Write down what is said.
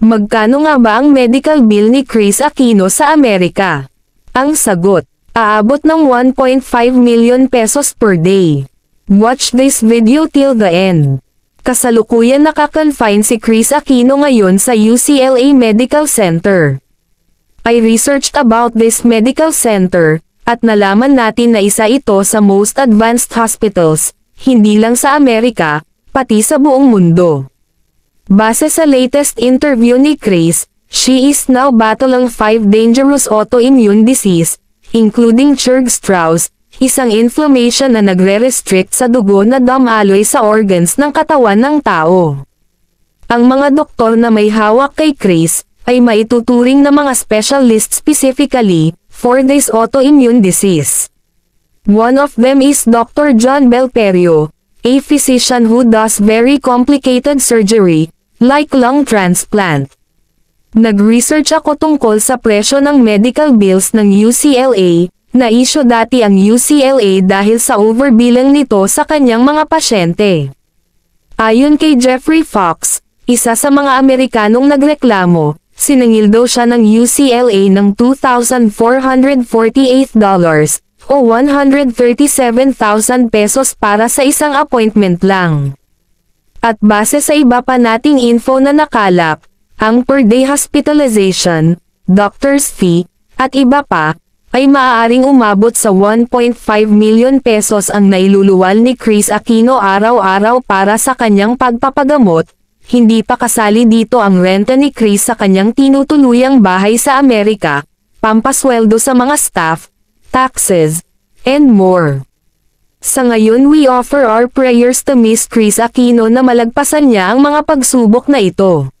Magkano nga ba ang medical bill ni Kris Aquino sa Amerika? Ang sagot, aabot ng 1.5 million pesos per day. Watch this video till the end. Kasalukuyan naka-confine si Kris Aquino ngayon sa UCLA Medical Center. I researched about this medical center, at nalaman natin na isa ito sa most advanced hospitals, hindi lang sa Amerika, pati sa buong mundo. Base sa latest interview ni Kris, she is now battling 5 dangerous autoimmune disease, including Churg-Strauss, isang inflammation na nagre-restrict sa dugo na dumaloy sa organs ng katawan ng tao. Ang mga doktor na may hawak kay Kris, ay maituturing na mga specialist specifically, for this autoimmune disease. One of them is Dr. John Belperio, a physician who does very complicated surgery, like lung transplant. Nag-research ako tungkol sa presyo ng medical bills ng UCLA, na-issue dati ang UCLA dahil sa overbilling nito sa kanyang mga pasyente. Ayon kay Jeffrey Fox, isa sa mga Amerikanong nagreklamo, siningil daw siya ng UCLA ng $2,448 o 137,000 pesos para sa isang appointment lang. At base sa iba pa nating info na nakalap, ang per day hospitalization, doctor's fee, at iba pa, ay maaaring umabot sa 1.5 million pesos ang nailuluwal ni Kris Aquino araw-araw para sa kanyang pagpapagamot. Hindi pa kasali dito ang renta ni Kris sa kanyang tinutuluyang bahay sa Amerika, pampasweldo sa mga staff, taxes, and more. Sa ngayon we offer our prayers to Miss Kris Aquino na malagpasan niya ang mga pagsubok na ito.